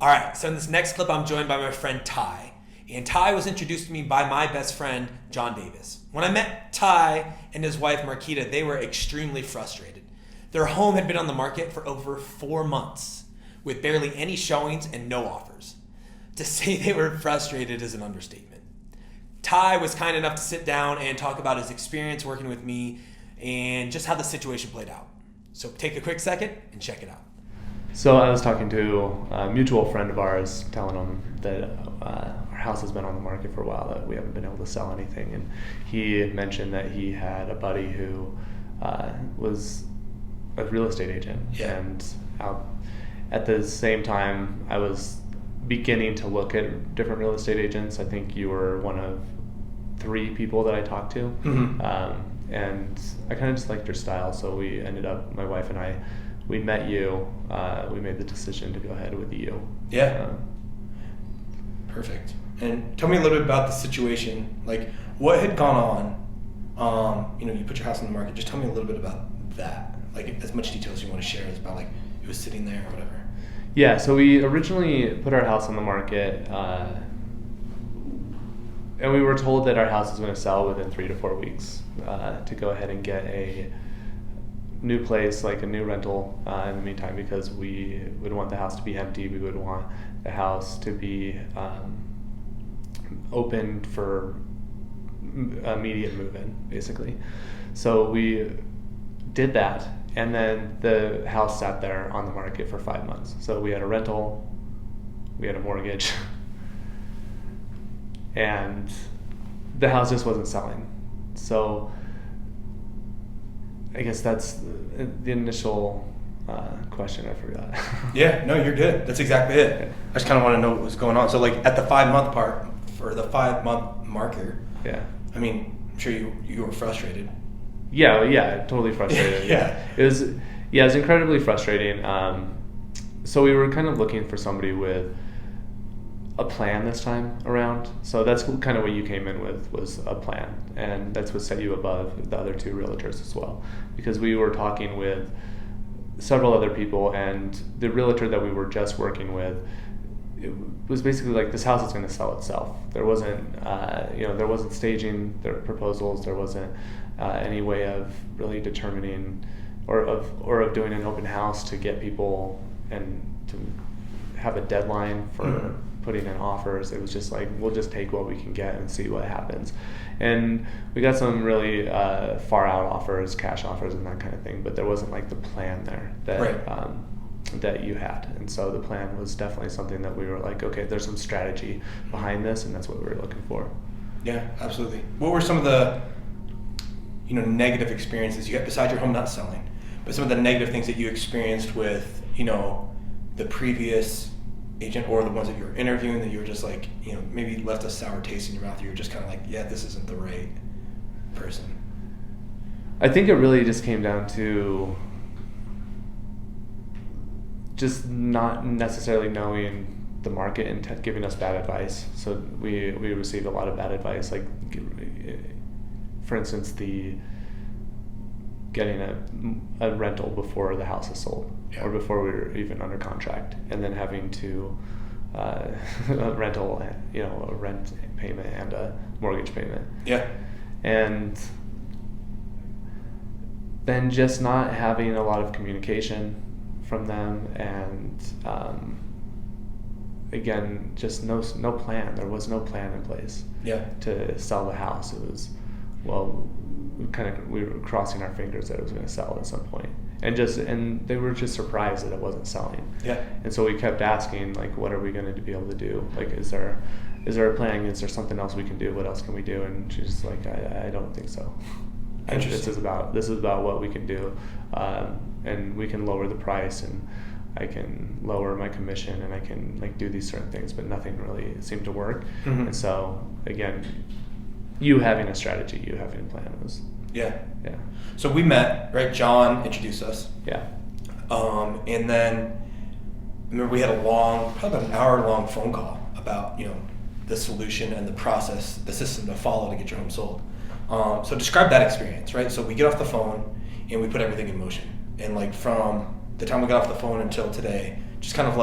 All right, so in this next clip, I'm joined by my friend Ty. And Ty was introduced to me by my best friend, John Davis. When I met Ty and his wife, Marquita, they were extremely frustrated. Their home had been on the market for over 4 months, with barely any showings and no offers. To say they were frustrated is an understatement. Ty was kind enough to sit down and talk about his experience working with me and just how the situation played out. So take a quick second and check it out. So I was talking to a mutual friend of ours, telling him that our house has been on the market for a while, that we haven't been able to sell anything. And he had mentioned that he had a buddy who was a real estate agent. Yeah. And at the same time, I was beginning to look at different real estate agents. I think you were one of 3 people that I talked to. Mm-hmm. And I kind of just liked your style. So we ended up, my wife and I, we met you. We made the decision to go ahead with you. Yeah. Perfect. And tell me a little bit about the situation. Like, what had gone on? You put your house on the market. Just tell me a little bit about that. Like, as much detail as you want to share is about, like, it was sitting there or whatever. Yeah, so we originally put our house on the market, and we were told that our house was going to sell within 3 to 4 weeks, to go ahead and get a new place, like a new rental in the meantime, because we would want the house to be empty. We would want the house to be open for immediate move-in, basically. So we did that, and then the house sat there on the market for 5 months. So we had a rental, we had a mortgage, and the house just wasn't selling. So I guess that's the initial question. I forgot. Yeah, no, you're good. That's exactly it. Yeah. I just kind of want to know what was going on. So, like, at the 5-month part, or the 5-month marker, Yeah. I mean, I'm sure you were frustrated. Yeah, totally frustrated. Yeah. It was incredibly frustrating. So we were kind of looking for somebody with a plan this time around. So that's kind of what you came in with, was a plan, and that's what set you above the other 2 realtors as well, because we were talking with several other people, and the realtor that we were just working with, it was basically like, this house is going to sell itself. There wasn't there wasn't staging their proposals. There wasn't any way of really determining or of doing an open house to get people and to have a deadline for putting in offers. It was just like, we'll just take what we can get and see what happens. And we got some really far out offers, cash offers and that kind of thing, but there wasn't like the plan there that Right. that you had. And so the plan was definitely something that we were like, okay, there's some strategy behind this, and that's what we were looking for. Yeah, absolutely. What were some of the negative experiences you had, besides your home not selling, but some of the negative things that you experienced with the previous agent, or the ones that you were interviewing, that you were just like, maybe left a sour taste in your mouth? You were just kind of like, yeah, this isn't the right person. I think it really just came down to just not necessarily knowing the market and giving us bad advice. So we received a lot of bad advice, like, for instance, the getting a rental before the house is sold, or before we were even under contract, and then having to a rental, a rent payment and a mortgage payment. Yeah. And then just not having a lot of communication from them, and again, just no plan. There was no plan in place. Yeah. To sell the house. It was, we were crossing our fingers that it was going to sell at some point, and they were just surprised that it wasn't selling. Yeah. And so we kept asking, like, what are we going to be able to do? Like, is there a plan? Is there something else we can do? What else can we do? And she's just like, I don't think so. This is about what we can do, and we can lower the price, and I can lower my commission, and I can do these certain things, but nothing really seemed to work. Mm-hmm. And so again, you having a strategy, you having a plan was. Yeah. So we met, right? John introduced us. Yeah. And then remember we had probably about an hour-long phone call about the solution and the process, the system to follow to get your home sold. So describe that experience, right? So we get off the phone and we put everything in motion. And from the time we got off the phone until today, just kind of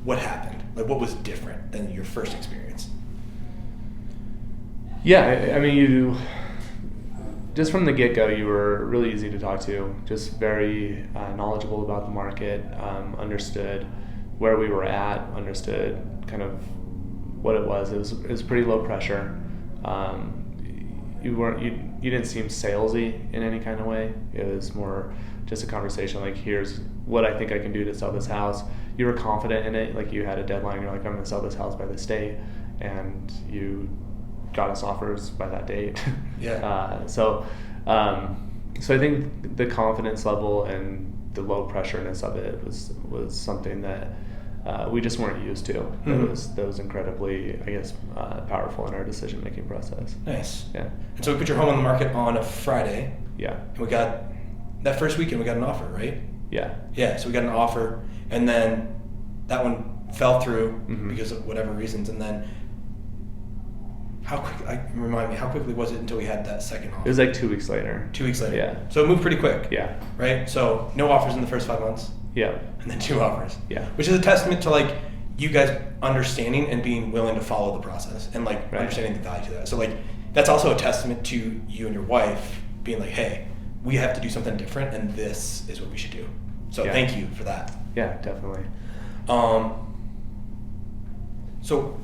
what happened? Like, what was different than your first experience? Yeah, I mean, you just from the get-go, you were really easy to talk to, just very knowledgeable about the market, understood where we were at, understood kind of what it was. It was pretty low pressure. You didn't seem salesy in any kind of way. It was more just a conversation like, here's what I think I can do to sell this house. You were confident in it, like you had a deadline, you're like, I'm going to sell this house by this date, and you got us offers by that date. Yeah. So I think the confidence level and the low pressureness of it was something that we just weren't used to. Mm-hmm. That was incredibly, I guess, powerful in our decision making process. Nice. Yeah. And so we put your home on the market on a Friday. Yeah. And we got that first weekend. We got an offer, right? Yeah. Yeah. So we got an offer, and then that one fell through Mm-hmm. because of whatever reasons, and then. Remind me, how quickly was it until we had that second offer? It was like 2 weeks later. 2 weeks later. Yeah. So it moved pretty quick. Yeah. Right? So no offers in the first 5 months. Yeah. And then 2 offers. Yeah. Which is a testament to like you guys understanding and being willing to follow the process and like understanding the value to that. So like that's also a testament to you and your wife being like, hey, we have to do something different and this is what we should do. So thank you for that. Yeah, definitely. So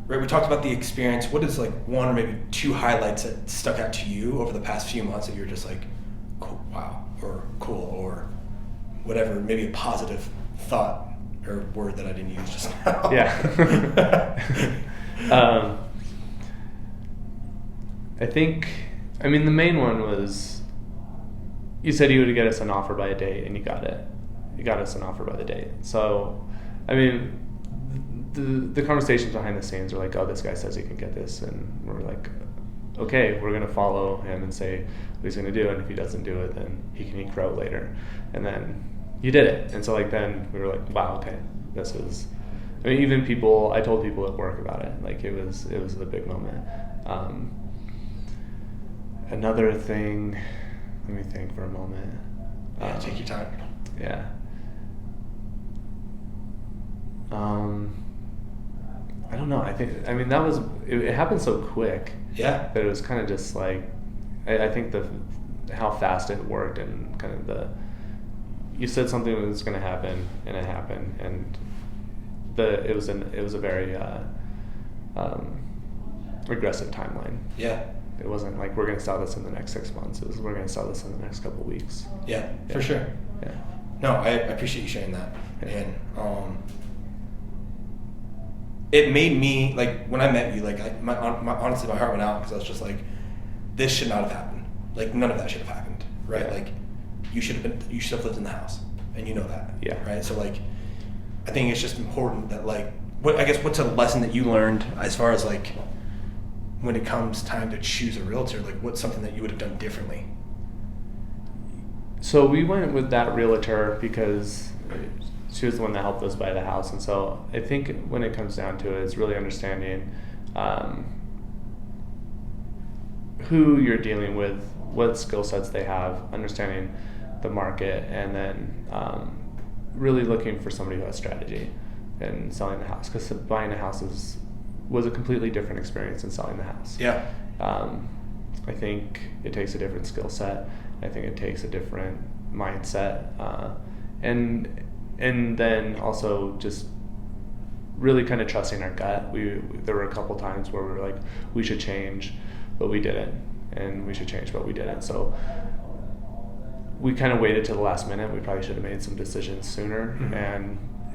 right, we talked about the experience. What is like one or maybe 2 highlights that stuck out to you over the past few months that you're just like, cool, wow, or cool, or whatever, maybe a positive thought or word that I didn't use just now? Yeah. I mean, the main one was, you said you would get us an offer by a date, and you got it. You got us an offer by the date. So, I mean, the conversations behind the scenes are like, oh, this guy says he can get this, and we're like, okay, we're gonna follow him and say what he's gonna do, and if he doesn't do it, then he can eat crow later. And then you did it, and so like then we were like, wow, okay, this is. I mean, even I told people at work about it. Like it was a big moment. Another thing, let me think for a moment. Yeah, take your time. Yeah. I don't know. I mean, that was, it happened so quick. Yeah. That it was kind of just like, I think how fast it worked, and kind of you said something was going to happen, and it happened, and it was a very aggressive timeline. Yeah. It wasn't like we're going to sell this in the next 6 months. It was we're going to sell this in the next couple of weeks. Yeah, for sure. Yeah. No, I appreciate you sharing that. And it made me, like, when I met you, like, honestly, my heart went out because I was just like, this should not have happened. Like, none of that should have happened, right? Yeah. Like, you should have lived in the house, and you know that. Yeah. Right? So, like, I think it's just important that, like, what's a lesson that you learned as far as, like, when it comes time to choose a realtor, like, what's something that you would have done differently? So we went with that realtor because she was the one that helped us buy the house, and so I think when it comes down to it, it's really understanding who you're dealing with, what skill sets they have, understanding the market, and then really looking for somebody who has strategy in selling the house, because buying a house was a completely different experience than selling the house. Yeah. I think it takes a different skill set. I think it takes a different mindset, and then also just really kind of trusting our gut. There were a couple times where we were like, we should change, but we didn't, and we should change, but we didn't. So we kind of waited to the last minute. We probably should have made some decisions sooner, mm-hmm.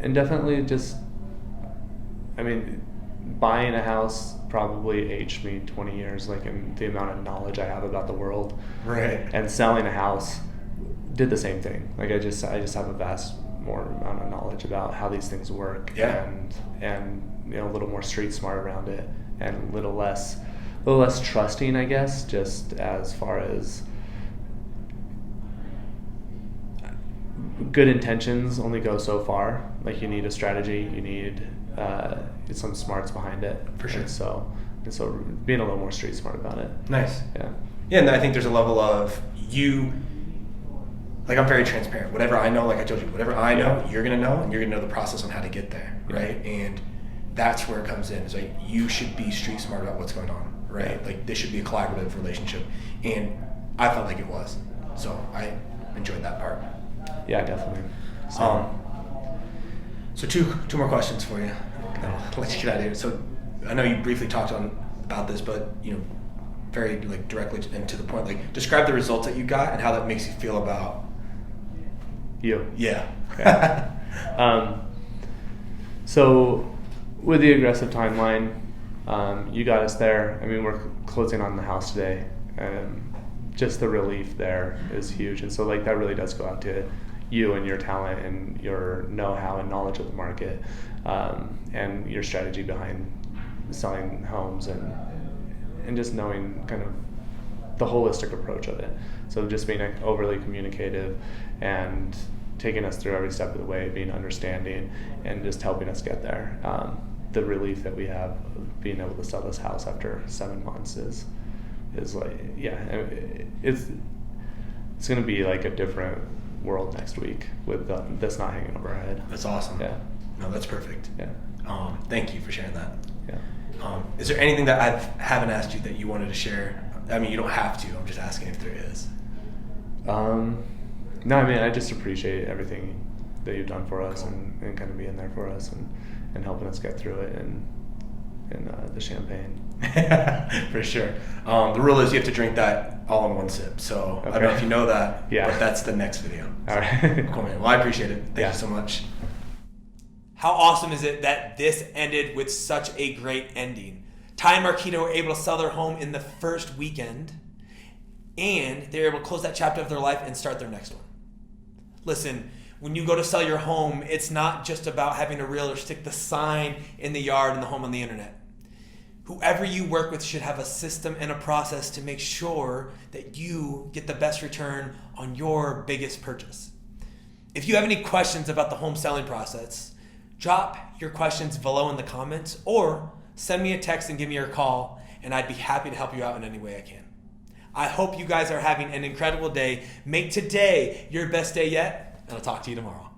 and definitely just, I mean, buying a house probably aged me 20 years, like in the amount of knowledge I have about the world. Right. And selling a house did the same thing. Like I just have a vast more amount of knowledge about how these things work. Yeah. And you know, a little more street smart around it, and a little less trusting, I guess, just as far as good intentions only go so far. Like you need a strategy, you need some smarts behind it. For sure. And so being a little more street smart about it. Nice. Yeah. Yeah, and I think there's a level of you like I'm very transparent. Whatever I know, like I told you, whatever I know, you're gonna know, and you're gonna know the process on how to get there, right? And that's where it comes in. It's like you should be street smart about what's going on, right? Like this should be a collaborative relationship, and I felt like it was. So I enjoyed that part. Yeah, definitely. So two more questions for you. I'll let you get out of here. So I know you briefly talked about this, but very like directly and to the point. Like describe the results that you got and how that makes you feel about you. Yeah. Okay. So with the aggressive timeline, you got us there. I mean, we're closing on the house today. Just the relief there is huge, and so like that really does go out to you and your talent and your know-how and knowledge of the market, and your strategy behind selling homes and just knowing kind of the holistic approach of it. So just being overly communicative and taking us through every step of the way, being understanding and just helping us get there. The relief that we have of being able to sell this house after 7 months is like, it's going to be like a different world next week with this not hanging over our head. That's awesome. Yeah. No, that's perfect. Yeah. Thank you for sharing that. Yeah. Is there anything that I haven't asked you that you wanted to share? I mean, you don't have to. I'm just asking if there is. No, I mean, I just appreciate everything that you've done for us and kind of being there for us and helping us get through it and the champagne. For sure. The rule is you have to drink that all in one sip. So I don't know if you know that, but that's the next video. All right. Cool, man. Well, I appreciate it. Thank you so much. How awesome is it that this ended with such a great ending? Ty and Marquita were able to sell their home in the first weekend, and they were able to close that chapter of their life and start their next one. Listen, when you go to sell your home, it's not just about having a realtor stick the sign in the yard and the home on the internet. Whoever you work with should have a system and a process to make sure that you get the best return on your biggest purchase. If you have any questions about the home selling process, drop your questions below in the comments or send me a text and give me your call, and I'd be happy to help you out in any way I can. I hope you guys are having an incredible day. Make today your best day yet, and I'll talk to you tomorrow.